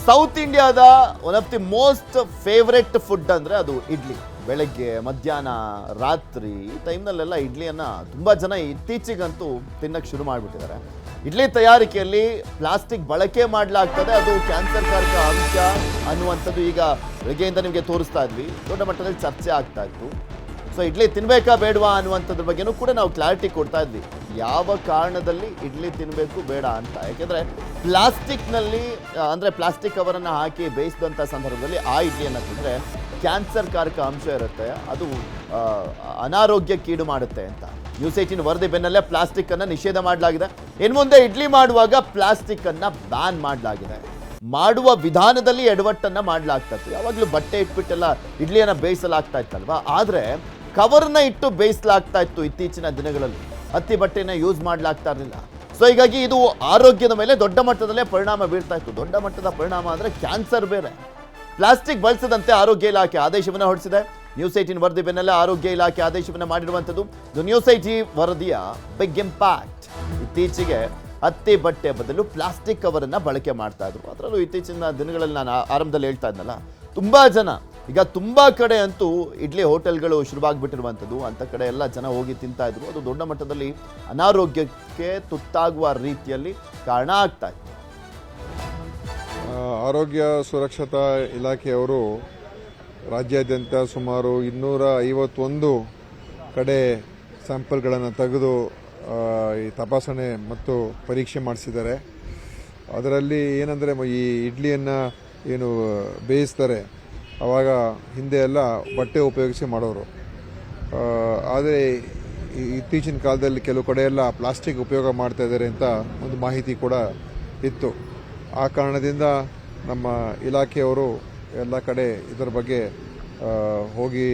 South ಇಂಡಿಯಾದ one of the most favourite food ಅಂದರೆ ಅದು ಇಡ್ಲಿ. ಬೆಳಗ್ಗೆ ಮಧ್ಯಾಹ್ನ ರಾತ್ರಿ ಈ ಟೈಮ್ನಲ್ಲೆಲ್ಲ ಇಡ್ಲಿಯನ್ನು ತುಂಬ ಜನ ಇತ್ತೀಚೆಗಂತೂ ತಿನ್ನಕ್ಕೆ ಶುರು ಮಾಡಿಬಿಟ್ಟಿದ್ದಾರೆ. ಇಡ್ಲಿ ತಯಾರಿಕೆಯಲ್ಲಿ ಪ್ಲಾಸ್ಟಿಕ್ ಬಳಕೆ ಮಾಡಲಾಗ್ತದೆ, ಅದು ಕ್ಯಾನ್ಸರ್ಕಾರಕ ಅಂಶ ಅನ್ನುವಂಥದ್ದು ಈಗ ಬೆಳಗ್ಗೆಯಿಂದ ನಿಮಗೆ ತೋರಿಸ್ತಾ ಇದ್ವಿ, ದೊಡ್ಡ ಮಟ್ಟದಲ್ಲಿ ಚರ್ಚೆ ಆಗ್ತಾ ಇತ್ತು. ಸೊ ಇಡ್ಲಿ ತಿನ್ನಬೇಕಾ ಬೇಡವಾ ಅನ್ನುವಂಥದ್ರ ಬಗ್ಗೆನೂ ಕೂಡ ನಾವು ಕ್ಲಾರಿಟಿ ಕೊಡ್ತಾ ಇದ್ವಿ, ಯಾವ ಕಾರಣದಲ್ಲಿ ಇಡ್ಲಿ ತಿನ್ನಬೇಕು ಬೇಡ ಅಂತ. ಯಾಕೆಂದರೆ ಪ್ಲಾಸ್ಟಿಕ್ನಲ್ಲಿ ಅಂದರೆ ಪ್ಲಾಸ್ಟಿಕ್ ಕವರನ್ನು ಹಾಕಿ ಬೇಯಿಸಿದಂಥ ಸಂದರ್ಭದಲ್ಲಿ ಆ ಇಡ್ಲಿಯನ್ನು ತಿಂದರೆ ಕ್ಯಾನ್ಸರ್ಕಾರಕ ಅಂಶ ಇರುತ್ತೆ, ಅದು ಅನಾರೋಗ್ಯಕ್ಕೀಡು ಮಾಡುತ್ತೆ ಅಂತ ನ್ಯೂಸ್18 ವರದಿ ಬೆನ್ನಲ್ಲೇ ಪ್ಲಾಸ್ಟಿಕ್ಕನ್ನು ನಿಷೇಧ ಮಾಡಲಾಗಿದೆ. ಇನ್ನು ಮುಂದೆ ಇಡ್ಲಿ ಮಾಡುವಾಗ ಪ್ಲಾಸ್ಟಿಕ್ಕನ್ನು ಬ್ಯಾನ್ ಮಾಡಲಾಗಿದೆ. ಮಾಡುವ ವಿಧಾನದಲ್ಲಿ ಎಡವಟ್ಟನ್ನು ಮಾಡಲಾಗ್ತಾ ಇತ್ತು. ಯಾವಾಗಲೂ ಬಟ್ಟೆ ಇಟ್ಬಿಟ್ಟೆಲ್ಲ ಇಡ್ಲಿಯನ್ನು ಬೇಯಿಸಲಾಗ್ತಾ ಇತ್ತಲ್ವಾ, ಆದರೆ ಕವರ್ನ ಇಟ್ಟು ಬೇಯಿಸಲಾಗ್ತಾ ಇತ್ತು ಇತ್ತೀಚಿನ ದಿನಗಳಲ್ಲಿ. ಹತ್ತಿ ಬಟ್ಟೆನ ಯೂಸ್ ಮಾಡಲಾಗ್ತಾ ಇರಲಿಲ್ಲ. ಸೊ ಹೀಗಾಗಿ ಇದು ಆರೋಗ್ಯದ ಮೇಲೆ ದೊಡ್ಡ ಮಟ್ಟದಲ್ಲೇ ಪರಿಣಾಮ ಬೀರ್ತಾ ಇತ್ತು. ದೊಡ್ಡ ಮಟ್ಟದ ಪರಿಣಾಮ ಅಂದರೆ ಕ್ಯಾನ್ಸರ್ ಬೇರೆ. ಪ್ಲಾಸ್ಟಿಕ್ ಬಳಸದಂತೆ ಆರೋಗ್ಯ ಇಲಾಖೆ ಆದೇಶವನ್ನು ಹೊರಡಿಸಿದೆ. ನ್ಯೂಸ್18 ವರದಿ ಬೆನ್ನಲ್ಲೇ ಆರೋಗ್ಯ ಇಲಾಖೆ ಆದೇಶವನ್ನು ಮಾಡಿರುವಂಥದ್ದು. ಇದು ನ್ಯೂಸ್18 ವರದಿಯ ಬಿಗ್ ಇಂಪ್ಯಾಕ್ಟ್. ಇತ್ತೀಚೆಗೆ ಹತ್ತಿ ಬಟ್ಟೆ ಬದಲು ಪ್ಲಾಸ್ಟಿಕ್ ಕವರನ್ನು ಬಳಕೆ ಮಾಡ್ತಾ ಇದ್ರು. ಅದರಲ್ಲೂ ಇತ್ತೀಚಿನ ದಿನಗಳಲ್ಲಿ ನಾನು ಆರಂಭದಲ್ಲಿ ಹೇಳ್ತಾ ಇದ್ನಲ್ಲ, ತುಂಬ ಜನ ಈಗ ತುಂಬ ಕಡೆ ಅಂತೂ ಇಡ್ಲಿ ಹೋಟೆಲ್ಗಳು ಶುರುವಾಗ್ಬಿಟ್ಟಿರುವಂಥದ್ದು. ಅಂಥ ಕಡೆ ಎಲ್ಲ ಜನ ಹೋಗಿ ತಿಂತಾ ಇದ್ರು. ಅದು ದೊಡ್ಡ ಮಟ್ಟದಲ್ಲಿ ಅನಾರೋಗ್ಯಕ್ಕೆ ತುತ್ತಾಗುವ ರೀತಿಯಲ್ಲಿ ಕಾರಣ ಆಗ್ತಾ ಇತ್ತು. ಆರೋಗ್ಯ ಸುರಕ್ಷತಾ ಇಲಾಖೆಯವರು ರಾಜ್ಯಾದ್ಯಂತ ಸುಮಾರು 251 ಕಡೆ ಸ್ಯಾಂಪಲ್ಗಳನ್ನು ತೆಗೆದು ಈ ತಪಾಸಣೆ ಮತ್ತು ಪರೀಕ್ಷೆ ಮಾಡಿಸಿದ್ದಾರೆ. ಅದರಲ್ಲಿ ಏನಂದರೆ ಈ ಇಡ್ಲಿಯನ್ನು ಏನು ಬೇಯಿಸ್ತಾರೆ ಆವಾಗ ಹಿಂದೆ ಎಲ್ಲ ಬಟ್ಟೆ ಉಪಯೋಗಿಸಿ ಮಾಡೋರು. ಆದರೆ ಇತ್ತೀಚಿನ ಕಾಲದಲ್ಲಿ ಕೆಲವು ಕಡೆ ಎಲ್ಲ ಪ್ಲಾಸ್ಟಿಕ್ ಉಪಯೋಗ ಮಾಡ್ತಾ ಇದ್ದಾರೆ ಅಂತ ಒಂದು ಮಾಹಿತಿ ಕೂಡ ಇತ್ತು. ಆ ಕಾರಣದಿಂದ ನಮ್ಮ ಇಲಾಖೆಯವರು ಎಲ್ಲ ಕಡೆ ಇದರ ಬಗ್ಗೆ ಹೋಗಿ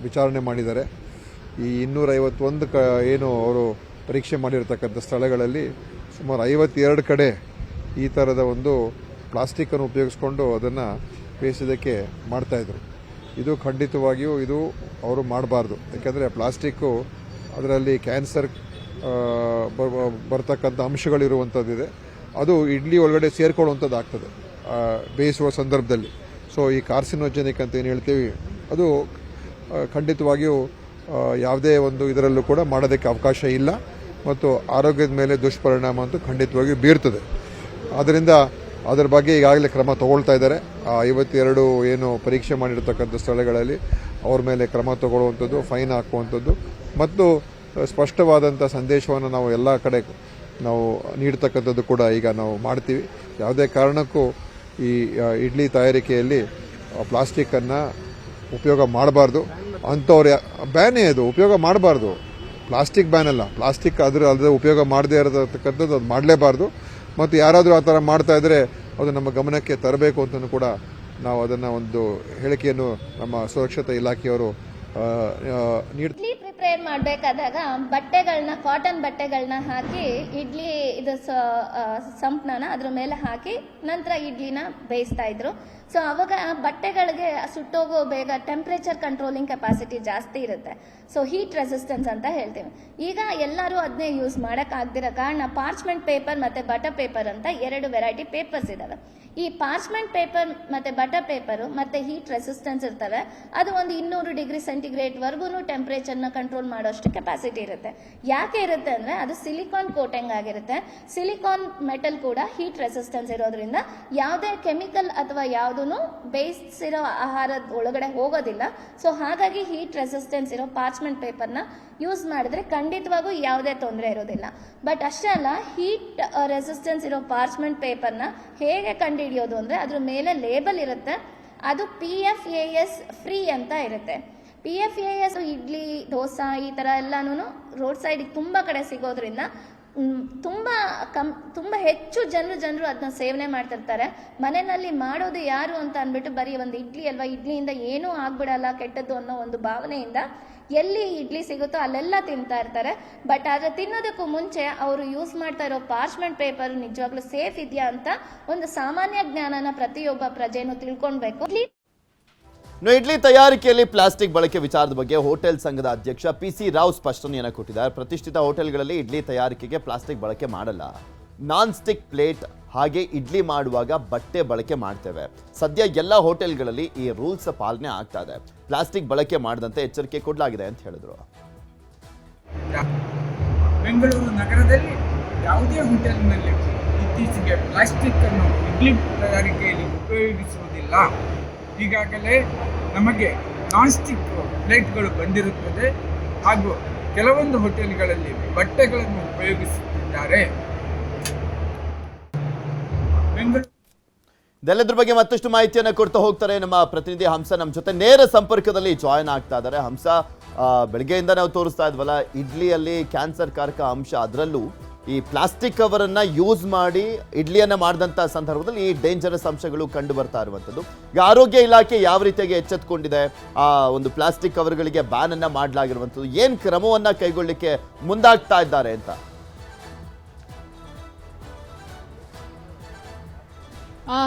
ವಿಚಾರಣೆ ಮಾಡಿದ್ದಾರೆ. ಈ 251 ಏನು ಅವರು ಪರೀಕ್ಷೆ ಮಾಡಿರ್ತಕ್ಕಂಥ ಸ್ಥಳಗಳಲ್ಲಿ ಸುಮಾರು 52 ಕಡೆ ಈ ಥರದ ಒಂದು ಪ್ಲಾಸ್ಟಿಕ್ಕನ್ನು ಉಪಯೋಗಿಸ್ಕೊಂಡು ಅದನ್ನು ಬೇಯಿಸೋದಕ್ಕೆ ಮಾಡ್ತಾಯಿದ್ರು. ಇದು ಖಂಡಿತವಾಗಿಯೂ ಇದು ಅವರು ಮಾಡಬಾರ್ದು. ಯಾಕೆಂದರೆ ಪ್ಲಾಸ್ಟಿಕ್ಕು ಅದರಲ್ಲಿ ಕ್ಯಾನ್ಸರ್ ಬರ್ತಕ್ಕಂಥ ಅಂಶಗಳಿರುವಂಥದ್ದಿದೆ. ಅದು ಇಡ್ಲಿ ಒಳಗಡೆ ಸೇರ್ಕೊಳ್ಳುವಂಥದ್ದು ಆಗ್ತದೆ ಬೇಯಿಸುವ ಸಂದರ್ಭದಲ್ಲಿ. ಸೊ ಈ ಕಾರ್ಸಿನೋಜೆನಿಕ್ ಅಂತ ಏನು ಹೇಳ್ತೀವಿ, ಅದು ಖಂಡಿತವಾಗಿಯೂ ಯಾವುದೇ ಒಂದು ಇದರಲ್ಲೂ ಕೂಡ ಮಾಡೋದಕ್ಕೆ ಅವಕಾಶ ಇಲ್ಲ ಮತ್ತು ಆರೋಗ್ಯದ ಮೇಲೆ ದುಷ್ಪರಿಣಾಮ ಅಂತೂ ಖಂಡಿತವಾಗಿಯೂ ಬೀರ್ತದೆ. ಆದ್ದರಿಂದ ಅದರ ಬಗ್ಗೆ ಈಗಾಗಲೇ ಕ್ರಮ ತಗೊಳ್ತಾ ಇದ್ದಾರೆ. 52 ಏನು ಪರೀಕ್ಷೆ ಮಾಡಿರ್ತಕ್ಕಂಥ ಸ್ಥಳಗಳಲ್ಲಿ ಅವ್ರ ಮೇಲೆ ಕ್ರಮ ತಗೊಳ್ಳುವಂಥದ್ದು, ಫೈನ್ ಹಾಕುವಂಥದ್ದು ಮತ್ತು ಸ್ಪಷ್ಟವಾದಂಥ ಸಂದೇಶವನ್ನು ನಾವು ಎಲ್ಲ ಕಡೆ ನಾವು ನೀಡ್ತಕ್ಕಂಥದ್ದು ಕೂಡ ಈಗ ನಾವು ಮಾಡ್ತೀವಿ. ಯಾವುದೇ ಕಾರಣಕ್ಕೂ ಈ ಇಡ್ಲಿ ತಯಾರಿಕೆಯಲ್ಲಿ ಪ್ಲಾಸ್ಟಿಕ್ಕನ್ನು ಉಪಯೋಗ ಮಾಡಬಾರ್ದು. ಅಂಥವ್ರು ಬ್ಯಾನೇ ಅದು ಉಪಯೋಗ ಮಾಡಬಾರ್ದು. ಪ್ಲಾಸ್ಟಿಕ್ ಬ್ಯಾನ್ ಅಲ್ಲ, ಪ್ಲಾಸ್ಟಿಕ್ ಅದರ ಉಪಯೋಗ ಮಾಡದೇ ಇರತಕ್ಕಂಥದ್ದು ಅದು ಮಾಡಲೇಬಾರ್ದು. ಮತ್ತು ಯಾರಾದರೂ ಆ ಥರ ಮಾಡ್ತಾ ಇದ್ದರೆ ಅದು ನಮ್ಮ ಗಮನಕ್ಕೆ ತರಬೇಕು ಅಂತಲೂ ಕೂಡ ನಾವು ಅದನ್ನು ಒಂದು ಹೇಳಿಕೆಯನ್ನು ನಮ್ಮ ಸುರಕ್ಷತಾ ಇಲಾಖೆಯವರು ಇಡ್ಲಿ ಪ್ರಿಪೇರ್ ಮಾಡಬೇಕಾದಾಗ ಬಟ್ಟೆಗಳನ್ನ, ಕಾಟನ್ ಬಟ್ಟೆಗಳನ್ನ ಹಾಕಿ ಇಡ್ಲಿ ಇದು ಸಂಪನ್ನ ಅದ್ರ ಮೇಲೆ ಹಾಕಿ ನಂತರ ಇಡ್ಲಿನ ಬೇಯಿಸ್ತಾ ಇದ್ರು. ಸೊ ಅವಾಗ ಬಟ್ಟೆಗಳಿಗೆ ಸುಟ್ಟೋಗೋ ಬೇಗ ಟೆಂಪ್ರೇಚರ್ ಕಂಟ್ರೋಲಿಂಗ್ ಕೆಪಾಸಿಟಿ ಜಾಸ್ತಿ ಇರುತ್ತೆ. ಸೊ ಹೀಟ್ ರೆಸಿಸ್ಟೆನ್ಸ್ ಅಂತ ಹೇಳ್ತೀವಿ. ಈಗ ಎಲ್ಲರೂ ಅದನ್ನೇ ಯೂಸ್ ಮಾಡೋಕ್ಕಾಗ್ದಿರೋ ಕಾರಣ ಪಾರ್ಚ್ಮೆಂಟ್ ಪೇಪರ್ ಮತ್ತು ಬಟರ್ ಪೇಪರ್ ಅಂತ 2 ವೆರೈಟಿ ಪೇಪರ್ಸ್ ಇದ್ದಾವೆ. ಈ ಪಾರ್ಚ್ಮೆಂಟ್ ಪೇಪರ್ ಮತ್ತು ಬಟರ್ ಪೇಪರು ಮತ್ತು ಹೀಟ್ ರೆಸಿಸ್ಟೆನ್ಸ್ ಇರ್ತವೆ. ಅದು ಒಂದು 200 ಡಿಗ್ರಿ ಸೆಂಟಿಗ್ರೇಡ್ವರೆಗೂ ಟೆಂಪ್ರೇಚರ್ನ ಕಂಟ್ರೋಲ್ ಮಾಡೋಷ್ಟು ಕೆಪಾಸಿಟಿ ಇರುತ್ತೆ. ಯಾಕೆ ಇರುತ್ತೆ ಅಂದರೆ ಅದು ಸಿಲಿಕಾನ್ ಕೋಟಿಂಗ್ ಆಗಿರುತ್ತೆ. ಸಿಲಿಕಾನ್ ಮೆಟಲ್ ಕೂಡ ಹೀಟ್ ರೆಸಿಸ್ಟೆನ್ಸ್ ಇರೋದ್ರಿಂದ ಯಾವುದೇ ಕೆಮಿಕಲ್ ಅಥವಾ ಯಾವುದೂ ಬೇಯಿಸಿರೋ ಆಹಾರದ ಒಳಗಡೆ ಹೋಗೋದಿಲ್ಲ. ಸೊ ಹಾಗಾಗಿ ಹೀಟ್ ರೆಸಿಸ್ಟೆನ್ಸ್ ಇರೋ ಪಾರ್ಚ್ಮೆಂಟ್ ಪೇಪರ್ನ ಯೂಸ್ ಮಾಡಿದ್ರೆ ಖಂಡಿತವಾಗೂ ಯಾವುದೇ ತೊಂದರೆ ಇರೋದಿಲ್ಲ. ಬಟ್ ಅಷ್ಟೇ ಅಲ್ಲ, ಹೀಟ್ ರೆಸಿಸ್ಟೆನ್ಸ್ ಇರೋ ಪಾರ್ಚ್ಮೆಂಟ್ ಪೇಪರ್ನ ಹೇಗೆ ಕಂಡುಹಿಡಿಯೋದು ಅಂದರೆ ಅದ್ರ ಮೇಲೆ ಲೇಬಲ್ ಇರುತ್ತೆ. ಅದು PFAS ಫ್ರೀ ಅಂತ ಇರುತ್ತೆ. PFAS ಇಡ್ಲಿ, ದೋಸೆ ಈ ಥರ ಎಲ್ಲನೂ ರೋಡ್ ಸೈಡಿಗೆ ತುಂಬ ಕಡೆ ಸಿಗೋದ್ರಿಂದ ತುಂಬ ಹೆಚ್ಚು ಜನರು ಅದನ್ನ ಸೇವನೆ ಮಾಡ್ತಿರ್ತಾರೆ. ಮನೆಯಲ್ಲಿ ಮಾಡೋದು ಯಾರು ಅಂತ ಅಂದ್ಬಿಟ್ಟು ಬರೀ ಒಂದು ಇಡ್ಲಿ ಅಲ್ವಾ, ಇಡ್ಲಿಯಿಂದ ಏನೂ ಆಗ್ಬಿಡಲ್ಲ ಕೆಟ್ಟದ್ದು ಅನ್ನೋ ಒಂದು ಭಾವನೆಯಿಂದ ಎಲ್ಲಿ ಇಡ್ಲಿ ಸಿಗುತ್ತೋ ಅಲ್ಲೆಲ್ಲ ತಿಂತಾ ಇರ್ತಾರೆ. ಬಟ್ ಆದರೆ ತಿನ್ನೋದಕ್ಕೂ ಮುಂಚೆ ಅವರು ಯೂಸ್ ಮಾಡ್ತಾ ಇರೋ ಪಾರ್ಚ್ಮೆಂಟ್ ಪೇಪರ್ ನಿಜವಾಗ್ಲೂ ಸೇಫ್ ಇದೆಯಾ ಅಂತ ಒಂದು ಸಾಮಾನ್ಯ ಜ್ಞಾನನ ಪ್ರತಿಯೊಬ್ಬ ಪ್ರಜೆನೂ ತಿಳ್ಕೊಳ್ಬೇಕು. ಇಡ್ಲಿ ತಯಾರಿಕೆಯಲ್ಲಿ ಪ್ಲಾಸ್ಟಿಕ್ ಬಳಕೆ ವಿಚಾರದ ಬಗ್ಗೆ ಹೋಟೆಲ್ ಸಂಘದ ಅಧ್ಯಕ್ಷ PC ರಾವ್ ಸ್ಪಷ್ಟನೆಯನ್ನು ಕೊಟ್ಟಿದ್ದಾರೆ. ಪ್ರತಿಷ್ಠಿತ ಹೋಟೆಲ್ಗಳಲ್ಲಿ ಇಡ್ಲಿ ತಯಾರಿಕೆಗೆ ಪ್ಲಾಸ್ಟಿಕ್ ಬಳಕೆ ಮಾಡಲ್ಲ. ನಾನ್ ಸ್ಟಿಕ್ ಪ್ಲೇಟ್ ಹಾಗೆ ಇಡ್ಲಿ ಮಾಡುವಾಗ ಬಟ್ಟೆ ಬಳಕೆ ಮಾಡ್ತೇವೆ. ಸದ್ಯ ಎಲ್ಲ ಹೋಟೆಲ್ಗಳಲ್ಲಿ ಈ ರೂಲ್ಸ್ ಪಾಲನೆ ಆಗ್ತಾ ಇದೆ. ಪ್ಲಾಸ್ಟಿಕ್ ಬಳಕೆ ಮಾಡದಂತೆ ಎಚ್ಚರಿಕೆ ಕೊಡಲಾಗಿದೆ ಅಂತ ಹೇಳಿದ್ರು. ಬೆಂಗಳೂರು ನಗರದಲ್ಲಿ ಯಾವುದೇ ಹೋಟೆಲ್ನಲ್ಲಿ ಇತ್ತೀಚೆಗೆ ಪ್ಲಾಸ್ಟಿಕ್ ಅನ್ನು ಇಡ್ಲಿ ತಯಾರಿಕೆಯಲ್ಲಿ ಉಪಯೋಗಿಸುವುದಿಲ್ಲ. ಈಗಾಗಲೇ ನಮಗೆ ನಾನ್ ಸ್ಟಿಕ್ ಪ್ಲೇಟ್ಗಳು ಬಂದಿರುತ್ತದೆ ಹಾಗೂ ಕೆಲವೊಂದು ಹೋಟೆಲ್ಗಳಲ್ಲಿ ಬಟ್ಟೆಗಳನ್ನು ಉಪಯೋಗಿಸುತ್ತಿದ್ದಾರೆ. ಇದೆಲ್ಲದ್ರ ಬಗ್ಗೆ ಮತ್ತಷ್ಟು ಮಾಹಿತಿಯನ್ನು ಕೊಡ್ತಾ ಹೋಗ್ತಾರೆ ನಮ್ಮ ಪ್ರತಿನಿಧಿ ಹಂಸ. ನಮ್ಮ ಜೊತೆ ನೇರ ಸಂಪರ್ಕದಲ್ಲಿ ಜಾಯ್ನ್ ಆಗ್ತಾ ಇದ್ದಾರೆ. ಹಂಸ, ಬೆಳಗ್ಗೆಯಿಂದ ನಾವು ತೋರಿಸ್ತಾ ಇದ್ವಲ್ಲ, ಇಡ್ಲಿಯಲ್ಲಿ ಕ್ಯಾನ್ಸರ್ ಕಾರಕ ಅಂಶ, ಅದರಲ್ಲೂ ಈ ಪ್ಲಾಸ್ಟಿಕ್ ಕವರನ್ನು ಯೂಸ್ ಮಾಡಿ ಇಡ್ಲಿಯನ್ನು ಮಾಡಿದಂಥ ಸಂದರ್ಭದಲ್ಲಿ ಈ ಡೇಂಜರಸ್ ಅಂಶಗಳು ಕಂಡು ಬರ್ತಾ ಇರುವಂಥದ್ದು. ಈಗ ಆರೋಗ್ಯ ಇಲಾಖೆ ಯಾವ ರೀತಿಯಾಗಿ ಎಚ್ಚೆತ್ತುಕೊಂಡಿದೆ, ಆ ಒಂದು ಪ್ಲಾಸ್ಟಿಕ್ ಕವರ್ಗಳಿಗೆ ಬ್ಯಾನ್ ಅನ್ನು ಮಾಡಲಾಗಿರುವಂಥದ್ದು, ಏನು ಕ್ರಮವನ್ನು ಕೈಗೊಳ್ಳಲಿಕ್ಕೆ ಮುಂದಾಗ್ತಾ ಇದ್ದಾರೆ ಅಂತ?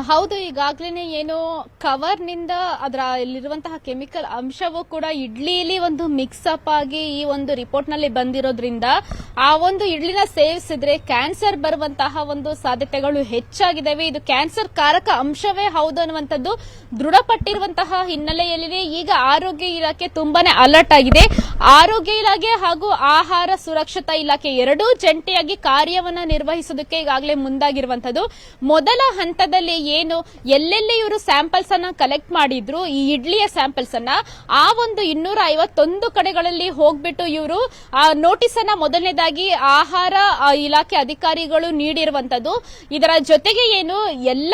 ಹೌದು, ಈಗಾಗಲೇ ಏನು ಕವರ್ನಿಂದ ಅದರಲ್ಲಿರುವಂತಹ ಕೆಮಿಕಲ್ ಅಂಶವೂ ಕೂಡ ಇಡ್ಲಿಲಿ ಒಂದು ಮಿಕ್ಸಪ್ ಆಗಿ ಈ ಒಂದು ರಿಪೋರ್ಟ್ನಲ್ಲಿ ಬಂದಿರೋದ್ರಿಂದ ಆ ಒಂದು ಇಡ್ಲಿನ ಸೇವಿಸಿದ್ರೆ ಕ್ಯಾನ್ಸರ್ ಬರುವಂತಹ ಒಂದು ಸಾಧ್ಯತೆಗಳು ಹೆಚ್ಚಾಗಿದ್ದಾವೆ. ಇದು ಕ್ಯಾನ್ಸರ್ ಕಾರಕ ಅಂಶವೇ ಹೌದು ಅನ್ನುವಂಥದ್ದು ದೃಢಪಟ್ಟಿರುವಂತಹ ಹಿನ್ನೆಲೆಯಲ್ಲಿ ಈಗ ಆರೋಗ್ಯ ಇಲಾಖೆ ತುಂಬಾನೇ ಅಲರ್ಟ್ ಆಗಿದೆ. ಆರೋಗ್ಯ ಇಲಾಖೆ ಹಾಗೂ ಆಹಾರ ಸುರಕ್ಷತಾ ಇಲಾಖೆ ಎರಡೂ ಜಂಟಿಯಾಗಿ ಕಾರ್ಯವನ್ನ ನಿರ್ವಹಿಸೋದಕ್ಕೆ ಈಗಾಗಲೇ ಮುಂದಾಗಿರುವಂತದ್ದು. ಮೊದಲ ಹಂತದಲ್ಲಿ ಏನು ಎಲ್ಲೆಲ್ಲಿ ಇವರು ಸ್ಯಾಂಪಲ್ಸ್ ಅನ್ನ ಕಲೆಕ್ಟ್ ಮಾಡಿದ್ರು, ಈ ಇಡ್ಲಿಯ ಸ್ಯಾಂಪಲ್ಸ್ ಅನ್ನ ಆ ಒಂದು 251 ಕಡೆಗಳಲ್ಲಿ ಹೋಗ್ಬಿಟ್ಟು ಇವರು ನೋಟಿಸ್ ಅನ್ನ ಮೊದಲನೇದಾಗಿ ಆಹಾರ ಇಲಾಖೆ ಅಧಿಕಾರಿಗಳು ನೀಡಿರುವಂತದ್ದು. ಇದರ ಜೊತೆಗೆ ಏನು ಎಲ್ಲ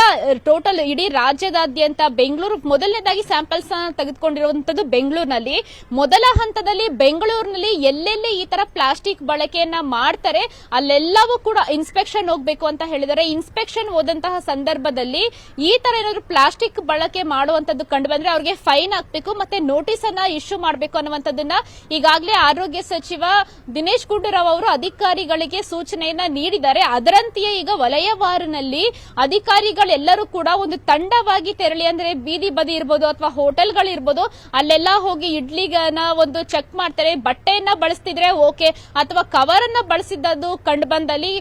ಟೋಟಲ್ ಇಡೀ ರಾಜ್ಯದಾದ್ಯಂತ ಬೆಂಗಳೂರು ಮೊದಲನೇದಾಗಿ ಸ್ಯಾಂಪಲ್ಸ್ ಅನ್ನ ತೆಗೆದುಕೊಂಡಿರುವಂತದ್ದು ಬೆಂಗಳೂರಿನಲ್ಲಿ. ಮೊದಲ ಹಂತದಲ್ಲಿ ಬೆಂಗಳೂರಿನಲ್ಲಿ ಎಲ್ಲೆಲ್ಲಿ ಈ ತರ ಪ್ಲಾಸ್ಟಿಕ್ ಬಳಕೆಯನ್ನ ಮಾಡ್ತಾರೆ ಅಲ್ಲೆಲ್ಲವೂ ಕೂಡ ಇನ್ಸ್ಪೆಕ್ಷನ್ ಹೋಗ್ಬೇಕು ಅಂತ ಹೇಳಿದರೆ, ಇನ್ಸ್ಪೆಕ್ಷನ್ ಹೋದಂತಹ ಸಂದರ್ಭದಲ್ಲಿ ಈ ತರ ಏನಾದ್ರು ಪ್ಲಾಸ್ಟಿಕ್ ಬಳಕೆ ಮಾಡುವಂತದ್ದು ಕಂಡು ಬಂದ್ರೆ ಅವ್ರಿಗೆ ಫೈನ್ ಹಾಕ್ಬೇಕು ಮತ್ತೆ ನೋಟಿಸ್ ಅನ್ನ ಇಶ್ಯೂ ಮಾಡಬೇಕು ಅನ್ನುವಂಥದ್ದನ್ನ ಈಗಾಗಲೇ ಆರೋಗ್ಯ ಸಚಿವ ದಿನೇಶ್ ಗುಂಡೂರಾವ್ ಅವರು ಅಧಿಕಾರಿಗಳಿಗೆ ಸೂಚನೆಯನ್ನ ನೀಡಿದ್ದಾರೆ. ಅದರಂತೆಯೇ ಈಗ ವಲಯವಾರಿನಲ್ಲಿ ಅಧಿಕಾರಿಗಳೆಲ್ಲರೂ ಕೂಡ ಒಂದು ತಂಡವಾಗಿ ತೆರಳಿ, ಅಂದ್ರೆ ಬೀದಿ ಬದಿ ಇರ್ಬೋದು ಅಥವಾ ಹೋಟೆಲ್ಗಳಿರ್ಬೋದು, ಅಲ್ಲೆಲ್ಲ ಹೋಗಿ ಇಡ್ಲಿಗನ ಒಂದು ಚೆಕ್ ಮಾಡ್ತಾರೆ. ಬಟ್ಟೆಯನ್ನ ಬಳಸ್ತಿದ್ರೆ ಓಕೆ, ಅಥವಾ ಕವರ್ ಅನ್ನ ಬಳಸಿದ್ದು ಕಂಡು ಬಂದಲ್ಲಿ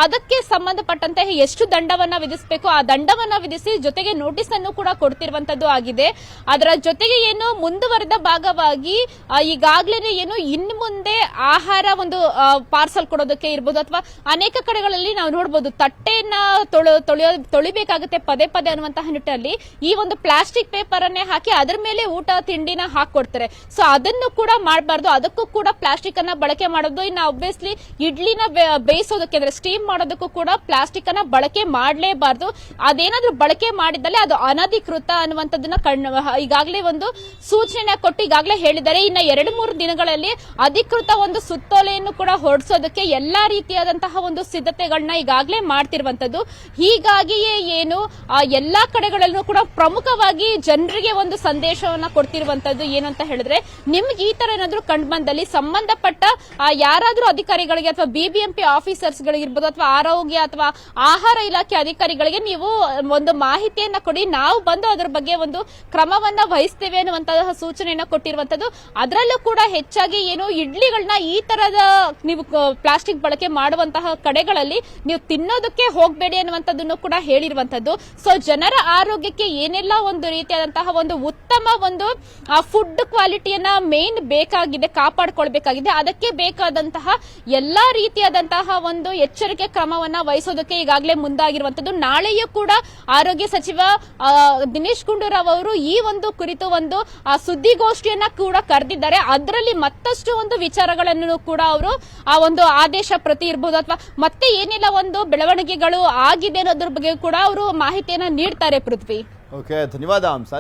ಅದಕ್ಕೆ ಸಂಬಂಧಪಟ್ಟಂತೆ ಎಷ್ಟು ದಂಡವನ್ನ ವಿಧಿಸಬೇಕು ಆ ದಂಡವನ್ನ ವಿಧಿಸಿ ಜೊತೆಗೆ ನೋಟಿಸ್ ಅನ್ನು ಕೂಡ ಕೊಡ್ತಿರುವಂತದ್ದು ಆಗಿದೆ. ಅದರ ಜೊತೆಗೆ ಏನು ಮುಂದುವರೆದ ಭಾಗವಾಗಿ ಈಗಾಗಲೇ ಏನು ಇನ್ನು ಮುಂದೆ ಆಹಾರ ಒಂದು ಪಾರ್ಸಲ್ ಕೊಡೋದಕ್ಕೆ ಇರ್ಬೋದು ಅಥವಾ ಅನೇಕ ಕಡೆಗಳಲ್ಲಿ ನಾವು ನೋಡಬಹುದು ತಟ್ಟೆಯನ್ನ ತೊಳಿಬೇಕಾಗುತ್ತೆ ಪದೇ ಪದೇ ಅನ್ನುವಂತಹ ನಿಟ್ಟಿನಲ್ಲಿ ಈ ಒಂದು ಪ್ಲಾಸ್ಟಿಕ್ ಪೇಪರ್ ಅನ್ನೇ ಹಾಕಿ ಅದರ ಮೇಲೆ ಊಟ ತಿಂಡಿನ ಹಾಕೊಡ್ತಾರೆ. ಸೊ ಅದನ್ನು ಕೂಡ ಮಾಡಬಾರ್ದು, ಅದಕ್ಕೂ ಕೂಡ ಪ್ಲಾಸ್ಟಿಕ್ ಅನ್ನ ಬಳಕೆ ಮಾಡೋದು. ಇನ್ನು ಆಬ್ವಿಯಸ್ಲಿ ಇಡ್ಲಿನ ಬೇಯಿಸೋದಕ್ಕೆ ಅಂದ್ರೆ ಸ್ಟೀಮ್ ಮಾಡೋದಕ್ಕೂ ಕೂಡ ಪ್ಲಾಸ್ಟಿಕ್ ಅನ್ನ ಬಳಕೆ ಮಾಡಲೇಬಾರ್ದು. ಅದೇನಾದ್ರೂ ಬಳಕೆ ಮಾಡಿದಲ್ಲಿ ಅದು ಅನಧಿಕೃತ ಅನ್ನುವಂಥದ್ದನ್ನ ಈಗಾಗಲೇ ಒಂದು ಸೂಚನೆ ಕೊಟ್ಟು ಈಗಾಗಲೇ ಹೇಳಿದ್ದಾರೆ. ಇನ್ನು 2-3 ದಿನಗಳಲ್ಲಿ ಅಧಿಕೃತ ಒಂದು ಸುತ್ತೋಲೆಯನ್ನು ಕೂಡ ಹೊರಡಿಸೋದಕ್ಕೆ ಎಲ್ಲಾ ರೀತಿಯಾದಂತಹ ಒಂದು ಸಿದ್ಧತೆಗಳನ್ನ ಈಗಾಗಲೇ ಮಾಡ್ತಿರುವಂತದ್ದು. ಹೀಗಾಗಿಯೇ ಏನು ಎಲ್ಲಾ ಕಡೆಗಳಲ್ಲೂ ಕೂಡ ಪ್ರಮುಖವಾಗಿ ಜನರಿಗೆ ಒಂದು ಸಂದೇಶವನ್ನ ಕೊಡ್ತಿರುವಂತದ್ದು ಏನು ಅಂತ ಹೇಳಿದ್ರೆ, ನಿಮ್ಗೆ ಈ ತರ ಏನಾದ್ರೂ ಕಂಡು ಬಂದಲ್ಲಿ ಸಂಬಂಧಪಟ್ಟ ಯಾರಾದ್ರೂ ಅಧಿಕಾರಿಗಳಿಗೆ ಅಥವಾ ಬಿಬಿಎಂಪಿ ಆಫೀಸರ್ಸ್ ಗಳಿರ್ಬೋದು ಅಥವಾ ಆರೋಗ್ಯ ಅಥವಾ ಆಹಾರ ಇಲಾಖೆ ಅಧಿಕಾರಿಗಳಿಗೆ ನೀವು ಒಂದು ಮಾಹಿತಿಯನ್ನ ಕೊಡಿ, ನಾವು ಬಂದು ಅದರ ಬಗ್ಗೆ ಒಂದು ಕ್ರಮವನ್ನ ವಹಿಸ್ತೇವೆ ಅನ್ನುವಂತಹ ಸೂಚನೆಯನ್ನ ಕೊಟ್ಟಿರುವಂತದ್ದು. ಅದರಲ್ಲೂ ಕೂಡ ಹೆಚ್ಚಾಗಿ ಏನು ಇಡ್ಲಿಗಳನ್ನ ಈ ತರದ ನೀವು ಪ್ಲಾಸ್ಟಿಕ್ ಬಳಕೆ ಮಾಡುವಂತಹ ಕಡೆಗಳಲ್ಲಿ ನೀವು ತಿನ್ನೋದಕ್ಕೆ ಹೋಗಬೇಡಿ ಅನ್ನುವಂಥದ್ದನ್ನು ಕೂಡ ಹೇಳಿರುವಂತದ್ದು. ಸೊ ಜನರ ಆರೋಗ್ಯಕ್ಕೆ ಏನೆಲ್ಲ ಒಂದು ರೀತಿಯಾದಂತಹ ಒಂದು ಉತ್ತಮ ಒಂದು ಫುಡ್ ಕ್ವಾಲಿಟಿಯನ್ನ ಮೇನ್ ಬೇಕಾಗಿದೆ, ಕಾಪಾಡಿಕೊಳ್ಬೇಕಾಗಿದೆ. ಅದಕ್ಕೆ ಬೇಕಾದಂತಹ ಎಲ್ಲಾ ರೀತಿಯಾದಂತಹ ಒಂದು ಎಚ್ಚರಿಕೆ ಕ್ರಮವನ್ನ ವಹಿಸೋದಕ್ಕೆ ಈಗಾಗಲೇ ಮುಂದಾಗಿರುವಂತದ್ದು. ನಾಳೆಯೂ ಕೂಡ ಆರೋಗ್ಯ ಸಚಿವ ದಿನೇಶ್ ಗುಂಡೂರಾವ್ ಅವರು ಈ ಒಂದು ಕುರಿತು ಒಂದು ಸುದ್ದಿಗೋಷ್ಠಿಯನ್ನ ಕೂಡ ಕರೆದಿದ್ದಾರೆ. ಅದರಲ್ಲಿ ಮತ್ತಷ್ಟು ಒಂದು ವಿಚಾರಗಳನ್ನು ಕೂಡ ಅವರು ಆ ಒಂದು ಆದೇಶ ಪ್ರತಿ ಇರಬಹುದು ಅಥವಾ ಮತ್ತೆ ಏನೆಲ್ಲ ಒಂದು ಬೆಳವಣಿಗೆಗಳು ಆಗಿದೆ ಅನ್ನೋದ್ರ ಬಗ್ಗೆ ಕೂಡ ಅವರು ಮಾಹಿತಿಯನ್ನ ನೀಡ್ತಾರೆ. ಪೃಥ್ವಿ, ಓಕೆ, ಧನ್ಯವಾದ ಹಂಸ.